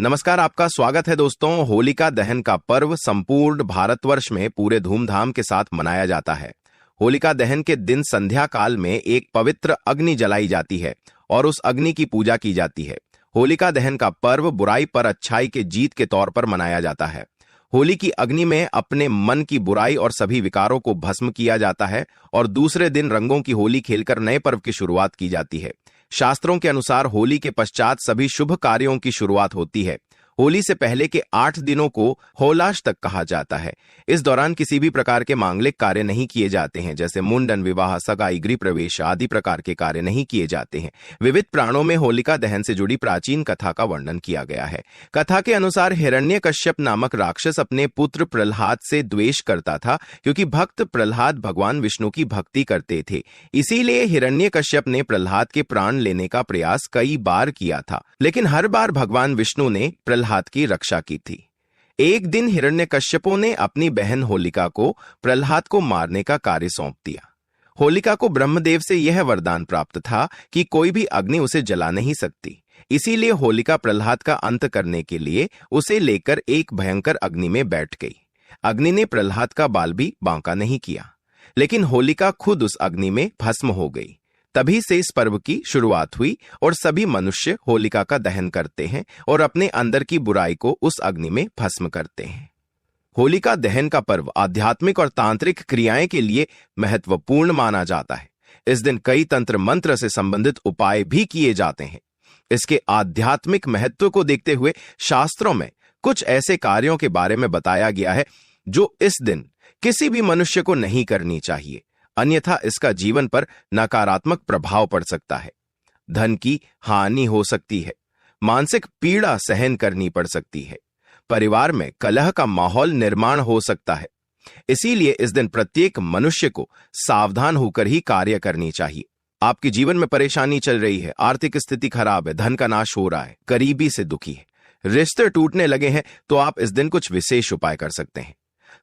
नमस्कार, आपका स्वागत है दोस्तों। होलिका दहन का पर्व संपूर्ण भारतवर्ष में पूरे धूमधाम के साथ मनाया जाता है। होलिका दहन के दिन संध्या काल में एक पवित्र अग्नि जलाई जाती है और उस अग्नि की पूजा की जाती है। होलिका दहन का पर्व बुराई पर अच्छाई के जीत के तौर पर मनाया जाता है। होली की अग्नि में अपने मन की बुराई और सभी विकारों को भस्म किया जाता है और दूसरे दिन रंगों की होली खेलकर नए पर्व की शुरुआत की जाती है। शास्त्रों के अनुसार होली के पश्चात सभी शुभ कार्यों की शुरुआत होती है। होली से पहले के 8 दिनों को होलाष्टक कहा जाता है। इस दौरान किसी भी प्रकार के मांगलिक कार्य नहीं किए जाते हैं, जैसे मुंडन, विवाह, सगाई, गृह प्रवेश आदि प्रकार के कार्य नहीं किए जाते हैं। विविध पुराणों में होलिका दहन से जुड़ी प्राचीन कथा का वर्णन किया गया है। कथा के अनुसार हिरण्यकश्यप नामक राक्षस अपने पुत्र प्रहलाद से द्वेष करता था, क्योंकि भक्त प्रहलाद भगवान विष्णु की भक्ति करते थे। इसीलिए हिरण्यकश्यप ने प्रहलाद के प्राण लेने का प्रयास कई बार किया था, लेकिन हर बार भगवान विष्णु ने प्रहलाद की रक्षा की थी। एक दिन हिरण्यकश्यपों ने अपनी बहन होलिका को प्रहलाद को मारने का कार्य सौंप दिया। होलिका को ब्रह्मदेव से यह वरदान प्राप्त था कि कोई भी अग्नि उसे जला नहीं सकती। इसीलिए होलिका प्रहलाद का अंत करने के लिए उसे लेकर एक भयंकर अग्नि में बैठ गई। अग्नि ने प्रहलाद का बाल भी बांका नहीं किया, लेकिन होलिका खुद उस अग्नि में भस्म हो गई। तभी से इस पर्व की शुरुआत हुई और सभी मनुष्य होलिका का दहन करते हैं और अपने अंदर की बुराई को उस अग्नि में भस्म करते हैं। होलिका दहन का पर्व आध्यात्मिक और तांत्रिक क्रियाएं के लिए महत्वपूर्ण माना जाता है। इस दिन कई तंत्र मंत्र से संबंधित उपाय भी किए जाते हैं। इसके आध्यात्मिक महत्व को देखते हुए शास्त्रों में कुछ ऐसे कार्यों के बारे में बताया गया है जो इस दिन किसी भी मनुष्य को नहीं करनी चाहिए, अन्यथा इसका जीवन पर नकारात्मक प्रभाव पड़ सकता है। धन की हानि हो सकती है, मानसिक पीड़ा सहन करनी पड़ सकती है, परिवार में कलह का माहौल निर्माण हो सकता है। इसीलिए इस दिन प्रत्येक मनुष्य को सावधान होकर ही कार्य करनी चाहिए। आपके जीवन में परेशानी चल रही है, आर्थिक स्थिति खराब है, धन का नाश हो रहा है, करीबी से दुखी है, रिश्ते टूटने लगे हैं, तो आप इस दिन कुछ विशेष उपाय कर सकते हैं।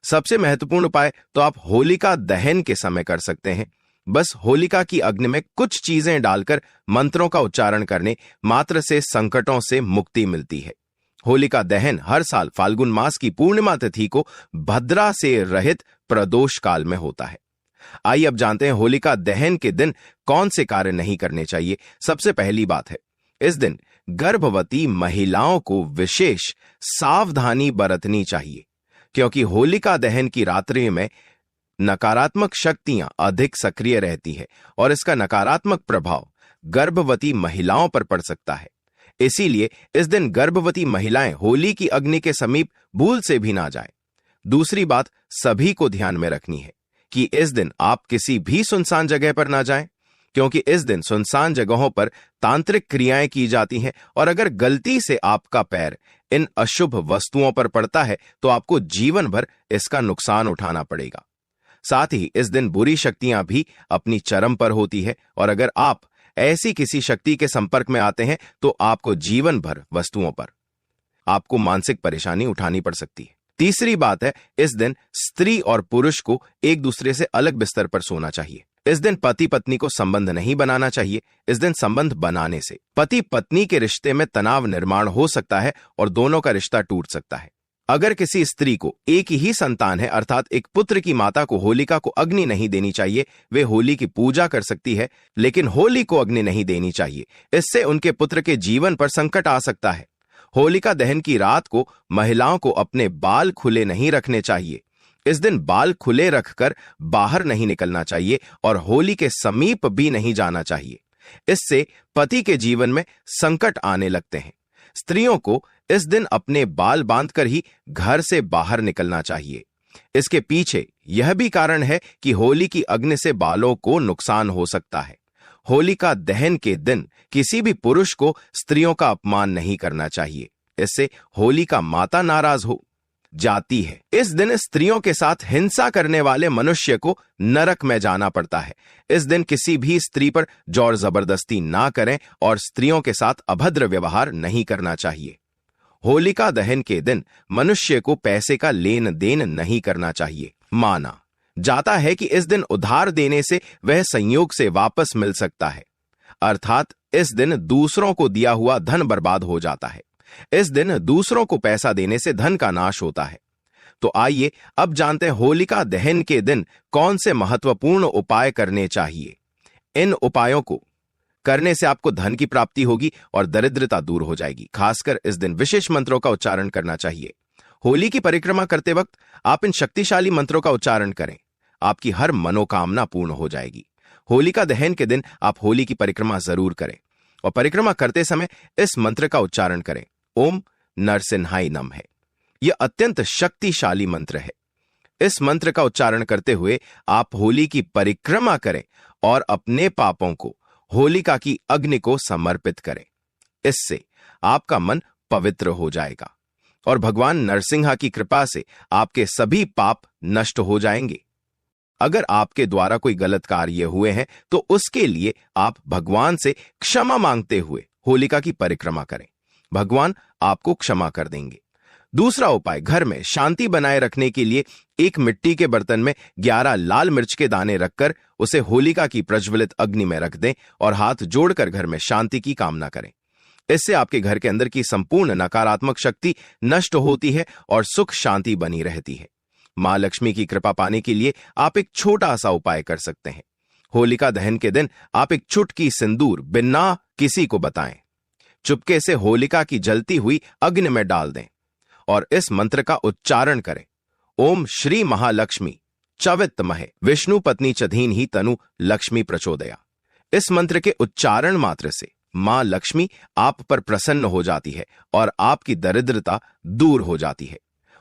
सबसे महत्वपूर्ण उपाय तो आप होलिका दहन के समय कर सकते हैं। बस होलिका की अग्नि में कुछ चीजें डालकर मंत्रों का उच्चारण करने मात्र से संकटों से मुक्ति मिलती है। होलिका दहन हर साल फाल्गुन मास की पूर्णिमा तिथि को भद्रा से रहित प्रदोष काल में होता है। आइए अब जानते हैं होलिका दहन के दिन कौन से कार्य नहीं करने चाहिए। सबसे पहली बात है, इस दिन गर्भवती महिलाओं को विशेष सावधानी बरतनी चाहिए, क्योंकि होलिका दहन की रात्रि में नकारात्मक शक्तियां अधिक सक्रिय रहती है और इसका नकारात्मक प्रभाव गर्भवती महिलाओं पर पड़ सकता है। इसीलिए इस दिन गर्भवती महिलाएं होली की अग्नि के समीप भूल से भी ना जाएं। दूसरी बात सभी को ध्यान में रखनी है कि इस दिन आप किसी भी सुनसान जगह पर ना जाएं, क्योंकि इस दिन सुनसान जगहों पर तांत्रिक क्रियाएं की जाती हैं और अगर गलती से आपका पैर इन अशुभ वस्तुओं पर पड़ता है तो आपको जीवन भर इसका नुकसान उठाना पड़ेगा। साथ ही इस दिन बुरी शक्तियां भी अपनी चरम पर होती है और अगर आप ऐसी किसी शक्ति के संपर्क में आते हैं तो आपको जीवन भर वस्तुओं पर आपको मानसिक परेशानी उठानी पड़ सकती है। तीसरी बात है, इस दिन स्त्री और पुरुष को एक दूसरे से अलग बिस्तर पर सोना चाहिए। इस दिन पति पत्नी को संबंध नहीं बनाना चाहिए। इस दिन संबंध बनाने से पति पत्नी के रिश्ते में तनाव निर्माण हो सकता है और दोनों का रिश्ता टूट सकता है। अगर किसी स्त्री को एक ही संतान है, अर्थात एक पुत्र की माता को होलिका को अग्नि नहीं देनी चाहिए। वे होली की पूजा कर सकती है, लेकिन होली को अग्नि नहीं देनी चाहिए। इससे उनके पुत्र के जीवन पर संकट आ सकता है। होलिका दहन की रात को महिलाओं को अपने बाल खुले नहीं रखने चाहिए। इस दिन बाल खुले रखकर बाहर नहीं निकलना चाहिए और होली के समीप भी नहीं जाना चाहिए। इससे पति के जीवन में संकट आने लगते हैं। स्त्रियों को इस दिन अपने बाल बांधकर ही घर से बाहर निकलना चाहिए। इसके पीछे यह भी कारण है कि होली की अग्नि से बालों को नुकसान हो सकता है। होलिका दहन के दिन किसी भी पुरुष को स्त्रियों का अपमान नहीं करना चाहिए। इससे होलिका माता नाराज हो जाती है। इस दिन स्त्रियों के साथ हिंसा करने वाले मनुष्य को नरक में जाना पड़ता है। इस दिन किसी भी स्त्री पर जोर जबरदस्ती ना करें और स्त्रियों के साथ अभद्र व्यवहार नहीं करना चाहिए। होलिका दहन के दिन मनुष्य को पैसे का लेन देन नहीं करना चाहिए। माना जाता है कि इस दिन उधार देने से वह संयोग से वापस मिल सकता है, अर्थात इस दिन दूसरों को दिया हुआ धन बर्बाद हो जाता है। इस दिन दूसरों को पैसा देने से धन का नाश होता है। तो आइए अब जानते हैं होलिका दहन के दिन कौन से महत्वपूर्ण उपाय करने चाहिए। इन उपायों को करने से आपको धन की प्राप्ति होगी और दरिद्रता दूर हो जाएगी। खासकर इस दिन विशेष मंत्रों का उच्चारण करना चाहिए। होली की परिक्रमा करते वक्त आप इन शक्तिशाली मंत्रों का उच्चारण करें, आपकी हर मनोकामना पूर्ण हो जाएगी। होलिका दहन के दिन आप होली की परिक्रमा जरूर करें और परिक्रमा करते समय इस मंत्र का उच्चारण करें, ओम नरसिंहाय नमः। यह अत्यंत शक्तिशाली मंत्र है। इस मंत्र का उच्चारण करते हुए आप होली की परिक्रमा करें और अपने पापों को होलिका की अग्नि को समर्पित करें। इससे आपका मन पवित्र हो जाएगा और भगवान नरसिंहा की कृपा से आपके सभी पाप नष्ट हो जाएंगे। अगर आपके द्वारा कोई गलत कार्य हुए हैं तो उसके लिए आप भगवान से क्षमा मांगते हुए होलिका की परिक्रमा करें, भगवान आपको क्षमा कर देंगे। दूसरा उपाय, घर में शांति बनाए रखने के लिए एक मिट्टी के बर्तन में 11 लाल मिर्च के दाने रखकर उसे होलिका की प्रज्वलित अग्नि में रख दें और हाथ जोड़कर घर में शांति की कामना करें। इससे आपके घर के अंदर की संपूर्ण नकारात्मक शक्ति नष्ट होती है और सुख शांति बनी रहती है। मां लक्ष्मी की कृपा पाने के लिए आप एक छोटा सा उपाय कर सकते हैं। होलिका दहन के दिन आप एक चुटकी सिंदूर बिना किसी को बताएं चुपके से होलिका की जलती हुई अग्नि में डाल दें और इस मंत्र का उच्चारण करें, ओम श्री महालक्ष्मी चवित्तमहे विष्णु पत्नी चधीन ही तनु लक्ष्मी प्रचोदया। इस मंत्र के उच्चारण मात्र से मां लक्ष्मी आप पर प्रसन्न हो जाती है और आपकी दरिद्रता दूर हो जाती है।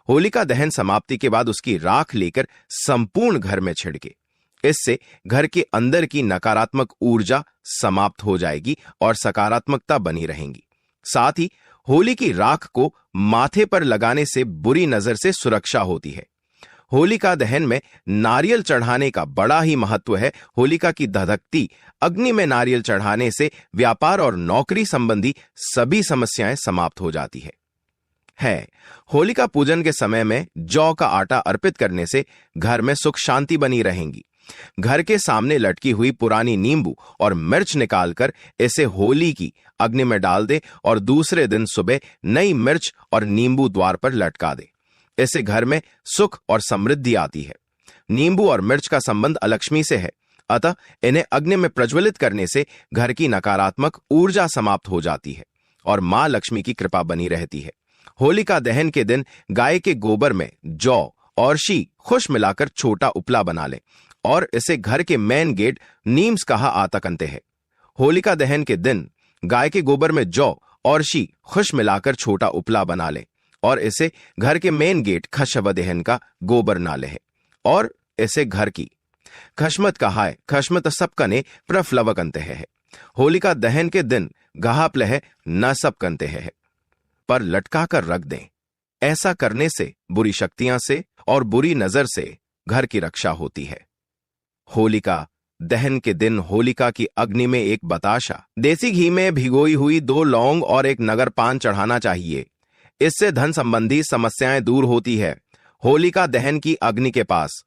होलिका दहन समाप्ति के बाद उसकी राख लेकर संपूर्ण घर में छिड़के। इससे घर के अंदर की नकारात्मक ऊर्जा समाप्त हो जाएगी और सकारात्मकता बनी रहेगी। साथ ही होली की राख को माथे पर लगाने से बुरी नजर से सुरक्षा होती है। होलिका दहन में नारियल चढ़ाने का बड़ा ही महत्व है। होलिका की धधकती अग्नि में नारियल चढ़ाने से व्यापार और नौकरी संबंधी सभी समस्याएं समाप्त हो जाती है। होलिका पूजन के समय में जौ का आटा अर्पित करने से घर में सुख शांति बनी रहेगी। घर के सामने लटकी हुई पुरानी नींबू और मिर्च निकालकर इसे होली की अग्नि में डाल दे और दूसरे दिन सुबह नई मिर्च और नींबू द्वार पर लटका दे। इससे घर में सुख और समृद्धि आती है। नींबू और मिर्च का संबंध अलक्ष्मी से है, अतः इन्हें अग्नि में प्रज्वलित करने से घर की नकारात्मक ऊर्जा समाप्त हो जाती है और मां लक्ष्मी की कृपा बनी रहती है। होलिका दहन के दिन गाय के गोबर में जौ और शी खुश मिलाकर छोटा उपला बना लें और इसे घर के मेन गेट नीम्स कहा आता कंते है। होलिका दहन के दिन गाय के गोबर में जौ और शी खुश मिलाकर छोटा उपला बना ले और इसे घर के मेन गेट खशव दहन का गोबर नाले है और इसे घर की खशमत कहा है। खशमत सबकने प्रफ्लव कंते है। होलिका दहन के दिन गहापलह न सब कंते है पर लटका कर रख दें। ऐसा करने से बुरी शक्तियां से और बुरी नजर से घर की रक्षा होती है। होलिका दहन के दिन होलिका की अग्नि में एक बताशा देसी घी में भिगोई हुई 2 लौंग और एक नगर पान चढ़ाना चाहिए। इससे धन संबंधी समस्याएं दूर होती है। होलिका दहन की अग्नि के पास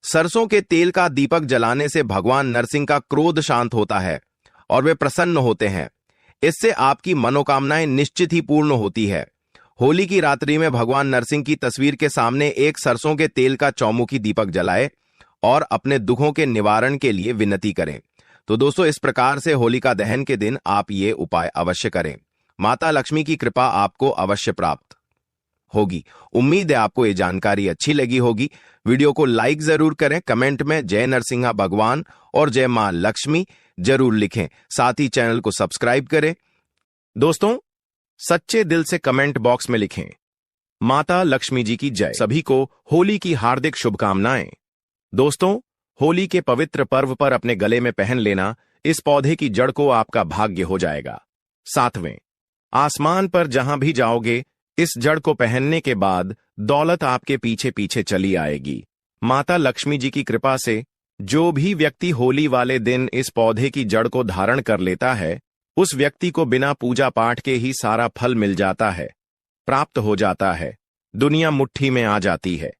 सरसों के तेल का दीपक जलाने से भगवान नरसिंह का क्रोध शांत होता है और वे प्रसन्न होते हैं। इससे आपकी मनोकामनाएं निश्चित ही पूर्ण होती है। होली की रात्रि में भगवान नरसिंह की तस्वीर के सामने एक सरसों के तेल का चौमुखी दीपक जलाए और अपने दुखों के निवारण के लिए विनती करें। तो दोस्तों, इस प्रकार से होलिका दहन के दिन आप ये उपाय अवश्य करें। माता लक्ष्मी की कृपा आपको अवश्य प्राप्त होगी। उम्मीद है आपको ये जानकारी अच्छी लगी होगी। वीडियो को लाइक जरूर करें, कमेंट में जय नरसिंहा भगवान और जय मां लक्ष्मी जरूर लिखें। साथ ही चैनल को सब्सक्राइब करें। दोस्तों, सच्चे दिल से कमेंट बॉक्स में लिखें, माता लक्ष्मी जी की जय। सभी को होली की हार्दिक शुभकामनाएं। दोस्तों, होली के पवित्र पर्व पर अपने गले में पहन लेना इस पौधे की जड़ को आपका भाग्य हो जाएगा। 7वें, आसमान पर जहां भी जाओगे इस जड़ को पहनने के बाद दौलत आपके पीछे पीछे चली आएगी। माता लक्ष्मी जी की कृपा से जो भी व्यक्ति होली वाले दिन इस पौधे की जड़ को धारण कर लेता है, उस व्यक्ति को बिना पूजा पाठ के ही सारा फल मिल जाता है, प्राप्त हो जाता है। दुनिया मुट्ठी में आ जाती है।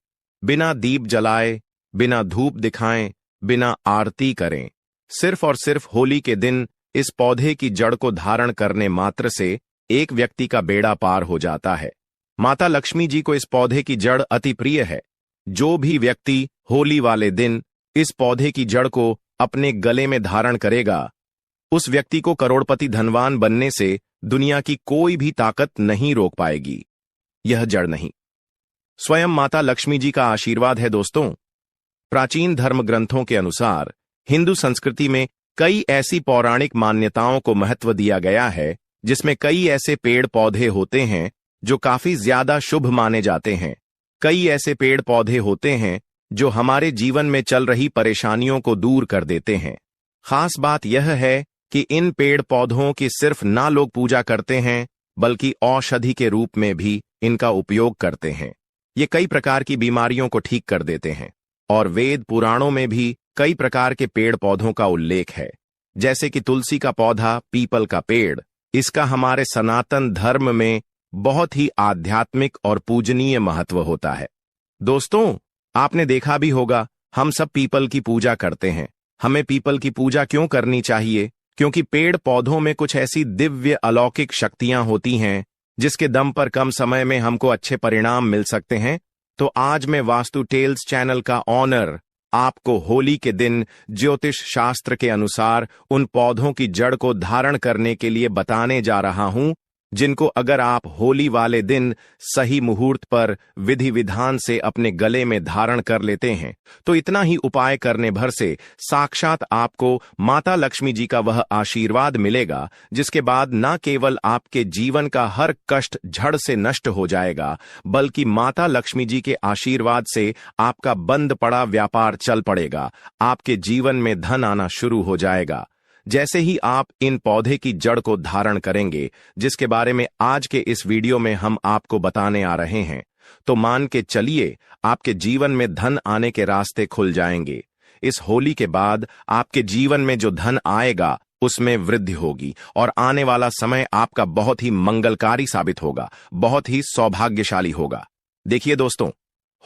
बिना दीप जलाए, बिना धूप दिखाएं, बिना आरती करें, सिर्फ और सिर्फ होली के दिन इस पौधे की जड़ को धारण करने मात्र से एक व्यक्ति का बेड़ा पार हो जाता है। माता लक्ष्मी जी को इस पौधे की जड़ अति प्रिय है। जो भी व्यक्ति होली वाले दिन इस पौधे की जड़ को अपने गले में धारण करेगा, उस व्यक्ति को करोड़पति धनवान बनने से दुनिया की कोई भी ताकत नहीं रोक पाएगी। यह जड़ नहीं, स्वयं माता लक्ष्मी जी का आशीर्वाद है दोस्तों। प्राचीन धर्म ग्रंथों के अनुसार हिंदू संस्कृति में कई ऐसी पौराणिक मान्यताओं को महत्व दिया गया है, जिसमें कई ऐसे पेड़ पौधे होते हैं जो काफी ज्यादा शुभ माने जाते हैं। कई ऐसे पेड़ पौधे होते हैं जो हमारे जीवन में चल रही परेशानियों को दूर कर देते हैं। खास बात यह है कि इन पेड़ पौधों की सिर्फ ना लोग पूजा करते हैं, बल्कि औषधि के रूप में भी इनका उपयोग करते हैं। ये कई प्रकार की बीमारियों को ठीक कर देते हैं और वेद पुराणों में भी कई प्रकार के पेड़ पौधों का उल्लेख है, जैसे कि तुलसी का पौधा, पीपल का पेड़। इसका हमारे सनातन धर्म में बहुत ही आध्यात्मिक और पूजनीय महत्व होता है। दोस्तों, आपने देखा भी होगा, हम सब पीपल की पूजा करते हैं। हमें पीपल की पूजा क्यों करनी चाहिए? क्योंकि पेड़ पौधों में कुछ ऐसी दिव्य अलौकिक शक्तियां होती हैं जिसके दम पर कम समय में हमको अच्छे परिणाम मिल सकते हैं। तो आज मैं वास्तु टेल्स चैनल का ऑनर आपको होली के दिन ज्योतिष शास्त्र के अनुसार उन पौधों की जड़ को धारण करने के लिए बताने जा रहा हूं, जिनको अगर आप होली वाले दिन सही मुहूर्त पर विधि विधान से अपने गले में धारण कर लेते हैं, तो इतना ही उपाय करने भर से साक्षात आपको माता लक्ष्मी जी का वह आशीर्वाद मिलेगा, जिसके बाद न केवल आपके जीवन का हर कष्ट झड़ से नष्ट हो जाएगा, बल्कि माता लक्ष्मी जी के आशीर्वाद से आपका बंद पड़ा व्यापार चल पड़ेगा। आपके जीवन में धन आना शुरू हो जाएगा। जैसे ही आप इन पौधे की जड़ को धारण करेंगे, जिसके बारे में आज के इस वीडियो में हम आपको बताने आ रहे हैं, तो मान के चलिए आपके जीवन में धन आने के रास्ते खुल जाएंगे। इस होली के बाद आपके जीवन में जो धन आएगा उसमें वृद्धि होगी और आने वाला समय आपका बहुत ही मंगलकारी साबित होगा, बहुत ही सौभाग्यशाली होगा। देखिए दोस्तों,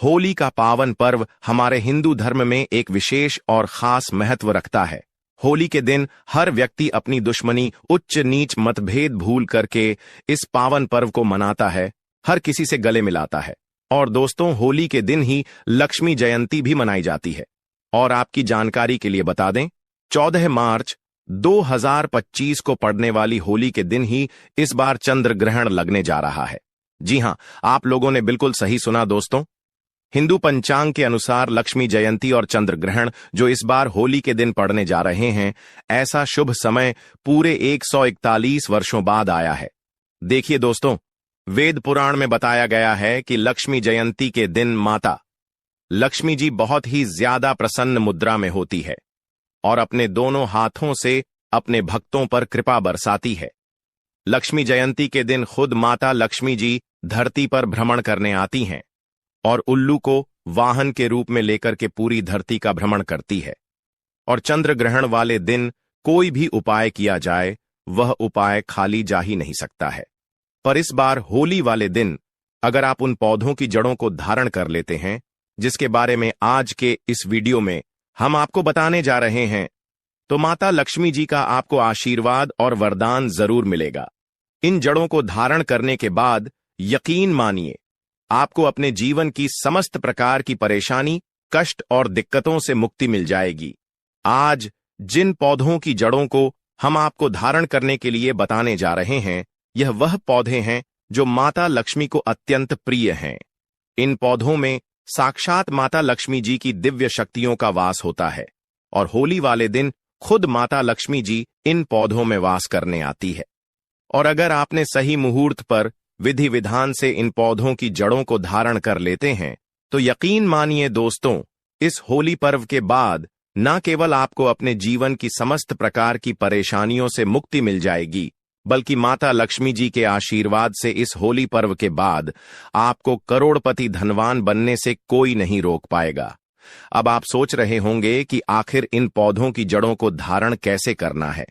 होली का पावन पर्व हमारे हिंदू धर्म में एक विशेष और खास महत्व रखता है। होली के दिन हर व्यक्ति अपनी दुश्मनी, उच्च नीच मतभेद भूल करके इस पावन पर्व को मनाता है, हर किसी से गले मिलाता है। और दोस्तों, होली के दिन ही लक्ष्मी जयंती भी मनाई जाती है। और आपकी जानकारी के लिए बता दें, 14 मार्च 2025 को पड़ने वाली होली के दिन ही इस बार चंद्र ग्रहण लगने जा रहा है। जी हां, आप लोगों ने बिल्कुल सही सुना दोस्तों। हिंदू पंचांग के अनुसार लक्ष्मी जयंती और चंद्र ग्रहण जो इस बार होली के दिन पड़ने जा रहे हैं, ऐसा शुभ समय पूरे 141 वर्षों बाद आया है। देखिए दोस्तों, वेद पुराण में बताया गया है कि लक्ष्मी जयंती के दिन माता लक्ष्मी जी बहुत ही ज्यादा प्रसन्न मुद्रा में होती है और अपने दोनों हाथों से अपने भक्तों पर कृपा बरसाती है। लक्ष्मी जयंती के दिन खुद माता लक्ष्मी जी धरती पर भ्रमण करने आती हैं और उल्लू को वाहन के रूप में लेकर के पूरी धरती का भ्रमण करती है। और चंद्र ग्रहण वाले दिन कोई भी उपाय किया जाए, वह उपाय खाली जा ही नहीं सकता है। पर इस बार होली वाले दिन अगर आप उन पौधों की जड़ों को धारण कर लेते हैं, जिसके बारे में आज के इस वीडियो में हम आपको बताने जा रहे हैं, तो माता लक्ष्मी जी का आपको आशीर्वाद और वरदान जरूर मिलेगा। इन जड़ों को धारण करने के बाद यकीन मानिए, आपको अपने जीवन की समस्त प्रकार की परेशानी, कष्ट और दिक्कतों से मुक्ति मिल जाएगी। आज जिन पौधों की जड़ों को हम आपको धारण करने के लिए बताने जा रहे हैं, यह वह पौधे हैं जो माता लक्ष्मी को अत्यंत प्रिय हैं। इन पौधों में साक्षात माता लक्ष्मी जी की दिव्य शक्तियों का वास होता है और होली वाले दिन खुद माता लक्ष्मी जी इन पौधों में वास करने आती है। और अगर आपने सही मुहूर्त पर विधि विधान से इन पौधों की जड़ों को धारण कर लेते हैं, तो यकीन मानिए दोस्तों, इस होली पर्व के बाद न केवल आपको अपने जीवन की समस्त प्रकार की परेशानियों से मुक्ति मिल जाएगी, बल्कि माता लक्ष्मी जी के आशीर्वाद से इस होली पर्व के बाद आपको करोड़पति धनवान बनने से कोई नहीं रोक पाएगा। अब आप सोच रहे होंगे कि आखिर इन पौधों की जड़ों को धारण कैसे करना है।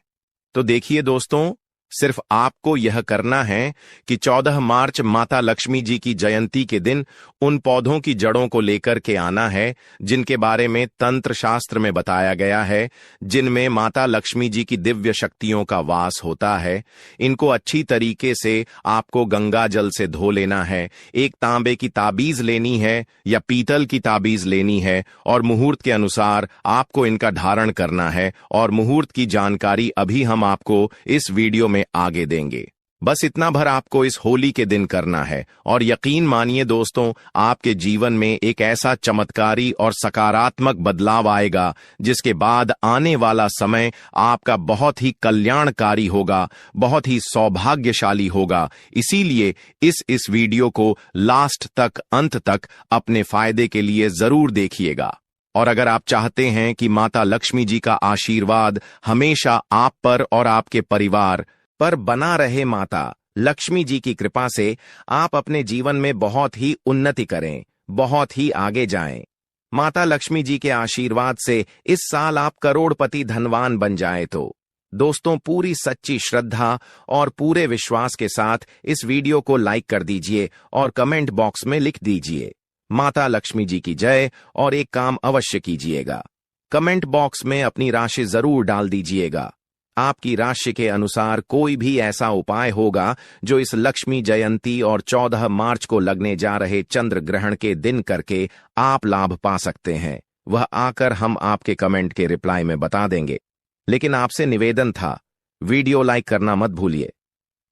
तो देखिए दोस्तों, सिर्फ आपको यह करना है कि 14 मार्च माता लक्ष्मी जी की जयंती के दिन उन पौधों की जड़ों को लेकर के आना है जिनके बारे में तंत्र शास्त्र में बताया गया है, जिनमें माता लक्ष्मी जी की दिव्य शक्तियों का वास होता है। इनको अच्छी तरीके से आपको गंगा जल से धो लेना है, एक तांबे की ताबीज लेनी है या पीतल की ताबीज लेनी है और मुहूर्त के अनुसार आपको इनका धारण करना है। और मुहूर्त की जानकारी अभी हम आपको इस वीडियो में आगे देंगे। बस इतना भर आपको इस होली के दिन करना है और यकीन मानिए दोस्तों, आपके जीवन में एक ऐसा चमत्कारी और सकारात्मक बदलाव आएगा जिसके बाद आने वाला समय आपका बहुत ही कल्याणकारी होगा, बहुत ही सौभाग्यशाली होगा। इसीलिए इस वीडियो को लास्ट तक, अंत तक अपने फायदे के लिए जरूर देखिएगा। और अगर आप चाहते हैं कि माता लक्ष्मी जी का आशीर्वाद हमेशा आप पर और आपके परिवार पर बना रहे, माता लक्ष्मी जी की कृपा से आप अपने जीवन में बहुत ही उन्नति करें, बहुत ही आगे जाएं, माता लक्ष्मी जी के आशीर्वाद से इस साल आप करोड़पति धनवान बन जाएं, तो दोस्तों पूरी सच्ची श्रद्धा और पूरे विश्वास के साथ इस वीडियो को लाइक कर दीजिए और कमेंट बॉक्स में लिख दीजिए माता लक्ष्मी जी की जय। और एक काम अवश्य कीजिएगा, कमेंट बॉक्स में अपनी राशि जरूर डाल दीजिएगा। आपकी राशि के अनुसार कोई भी ऐसा उपाय होगा जो इस लक्ष्मी जयंती और 14 मार्च को लगने जा रहे चंद्र ग्रहण के दिन करके आप लाभ पा सकते हैं, वह आकर हम आपके कमेंट के रिप्लाई में बता देंगे। लेकिन आपसे निवेदन था, वीडियो लाइक करना मत भूलिए।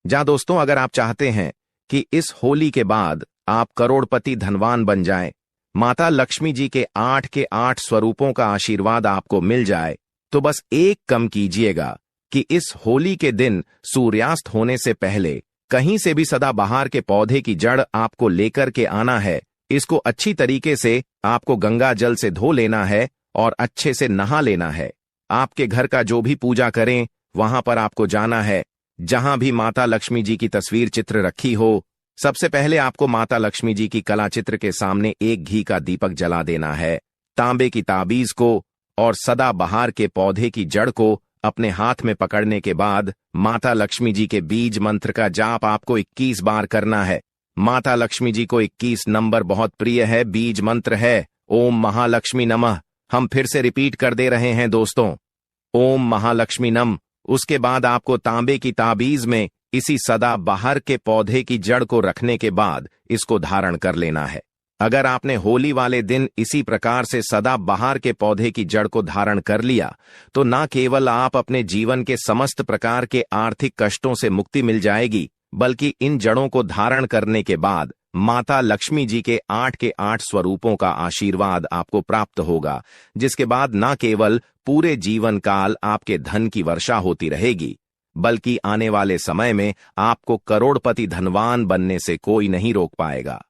जा दोस्तों, अगर आप चाहते हैं कि इस होली के बाद आप करोड़पति धनवान बन जाएं, माता लक्ष्मी जी के 8 के 8 स्वरूपों का आशीर्वाद आपको मिल जाए, तो बस एक कम कीजिएगा कि इस होली के दिन सूर्यास्त होने से पहले कहीं से भी सदाबहार के पौधे की जड़ आपको लेकर के आना है। इसको अच्छी तरीके से आपको गंगा जल से धो लेना है और अच्छे से नहा लेना है। आपके घर का जो भी पूजा करें वहां पर आपको जाना है, जहां भी माता लक्ष्मी जी की तस्वीर चित्र रखी हो। सबसे पहले आपको माता लक्ष्मी जी की कला चित्र के सामने एक घी का दीपक जला देना है। तांबे की ताबीज को और सदाबहार के पौधे की जड़ को अपने हाथ में पकड़ने के बाद माता लक्ष्मी जी के बीज मंत्र का जाप आपको 21 बार करना है। माता लक्ष्मी जी को 21 नंबर बहुत प्रिय है, बीज मंत्र है ओम महालक्ष्मी नमः। हम फिर से रिपीट कर दे रहे हैं दोस्तों, ओम महालक्ष्मी नम। उसके बाद आपको तांबे की ताबीज में इसी सदाबहार के पौधे की जड़ को रखने के बाद इसको धारण कर लेना है। अगर आपने होली वाले दिन इसी प्रकार से सदाबहार के पौधे की जड़ को धारण कर लिया तो न केवल आप अपने जीवन के समस्त प्रकार के आर्थिक कष्टों से मुक्ति मिल जाएगी, बल्कि इन जड़ों को धारण करने के बाद माता लक्ष्मी जी के 8 के 8 स्वरूपों का आशीर्वाद आपको प्राप्त होगा, जिसके बाद न केवल पूरे जीवन काल आपके धन की वर्षा होती रहेगी, बल्कि आने वाले समय में आपको करोड़पति धनवान बनने से कोई नहीं रोक पाएगा।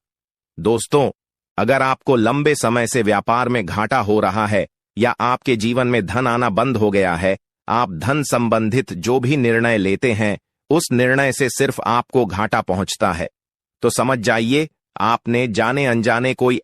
दोस्तों, अगर आपको लंबे समय से व्यापार में घाटा हो रहा है या आपके जीवन में धन आना बंद हो गया है, आप धन संबंधित जो भी निर्णय लेते हैं उस निर्णय से सिर्फ आपको घाटा पहुंचता है, तो समझ जाइए आपने जाने अनजाने कोई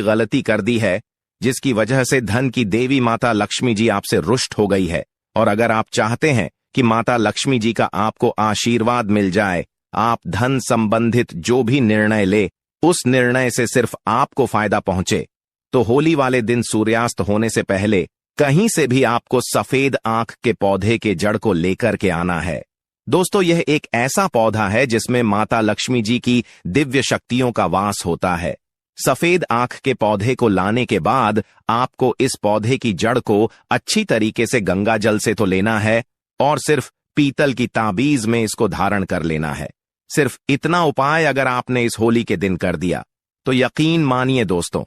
गलती कर दी है जिसकी वजह से धन की देवी माता लक्ष्मी जी आपसे रुष्ट हो गई है। और अगर आप चाहते हैं कि माता लक्ष्मी जी का आपको आशीर्वाद मिल जाए, आप धन संबंधित जो भी निर्णय ले उस निर्णय से सिर्फ आपको फायदा पहुंचे, तो होली वाले दिन सूर्यास्त होने से पहले कहीं से भी आपको सफेद आंख के पौधे के जड़ को लेकर के आना है। दोस्तों, यह एक ऐसा पौधा है जिसमें माता लक्ष्मी जी की दिव्य शक्तियों का वास होता है। सफेद आंख के पौधे को लाने के बाद आपको इस पौधे की जड़ को अच्छी तरीके से गंगा जल से तो लेना है और सिर्फ पीतल की ताबीज में इसको धारण कर लेना है। सिर्फ इतना उपाय अगर आपने इस होली के दिन कर दिया तो यकीन मानिए दोस्तों,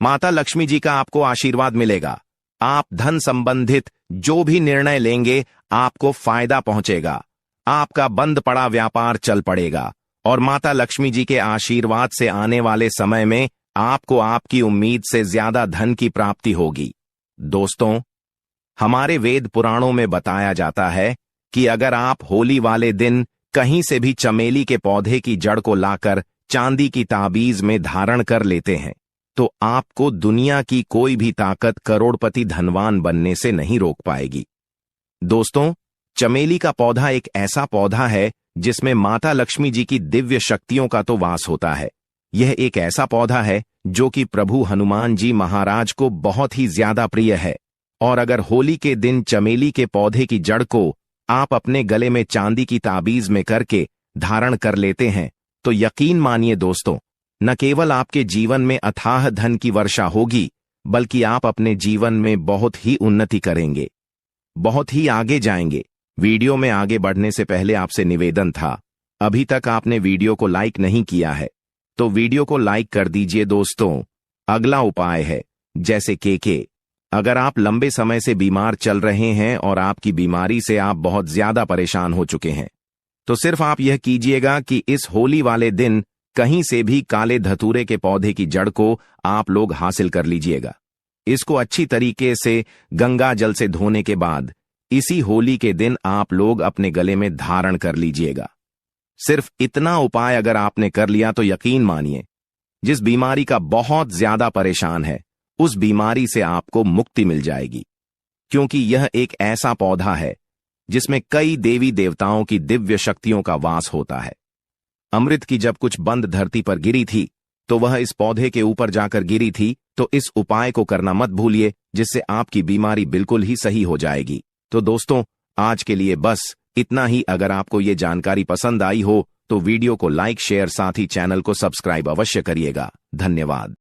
माता लक्ष्मी जी का आपको आशीर्वाद मिलेगा। आप धन संबंधित जो भी निर्णय लेंगे आपको फायदा पहुंचेगा, आपका बंद पड़ा व्यापार चल पड़ेगा और माता लक्ष्मी जी के आशीर्वाद से आने वाले समय में आपको आपकी उम्मीद से ज्यादा धन की प्राप्ति होगी। दोस्तों, हमारे वेद पुराणों में बताया जाता है कि अगर आप होली वाले दिन कहीं से भी चमेली के पौधे की जड़ को लाकर चांदी की ताबीज में धारण कर लेते हैं तो आपको दुनिया की कोई भी ताकत करोड़पति धनवान बनने से नहीं रोक पाएगी। दोस्तों, चमेली का पौधा एक ऐसा पौधा है जिसमें माता लक्ष्मी जी की दिव्य शक्तियों का तो वास होता है। यह एक ऐसा पौधा है जो कि प्रभु हनुमान जी महाराज को बहुत ही ज्यादा प्रिय है। और अगर होली के दिन चमेली के पौधे की जड़ को आप अपने गले में चांदी की ताबीज में करके धारण कर लेते हैं तो यकीन मानिए दोस्तों, न केवल आपके जीवन में अथाह धन की वर्षा होगी, बल्कि आप अपने जीवन में बहुत ही उन्नति करेंगे, बहुत ही आगे जाएंगे। वीडियो में आगे बढ़ने से पहले आपसे निवेदन था, अभी तक आपने वीडियो को लाइक नहीं किया है तो वीडियो को लाइक कर दीजिए दोस्तों। अगला उपाय है जैसे के अगर आप लंबे समय से बीमार चल रहे हैं और आपकी बीमारी से आप बहुत ज्यादा परेशान हो चुके हैं, तो सिर्फ आप यह कीजिएगा कि इस होली वाले दिन कहीं से भी काले धतूरे के पौधे की जड़ को आप लोग हासिल कर लीजिएगा। इसको अच्छी तरीके से गंगा जल से धोने के बाद इसी होली के दिन आप लोग अपने गले में धारण कर लीजिएगा। सिर्फ इतना उपाय अगर आपने कर लिया तो यकीन मानिए, जिस बीमारी का बहुत ज्यादा परेशान है उस बीमारी से आपको मुक्ति मिल जाएगी, क्योंकि यह एक ऐसा पौधा है जिसमें कई देवी देवताओं की दिव्य शक्तियों का वास होता है। अमृत की जब कुछ बंद धरती पर गिरी थी तो वह इस पौधे के ऊपर जाकर गिरी थी। तो इस उपाय को करना मत भूलिए, जिससे आपकी बीमारी बिल्कुल ही सही हो जाएगी। तो दोस्तों, आज के लिए बस इतना ही। अगर आपको ये जानकारी पसंद आई हो तो वीडियो को लाइक, शेयर, साथ ही चैनल को सब्सक्राइब अवश्य करिएगा। धन्यवाद।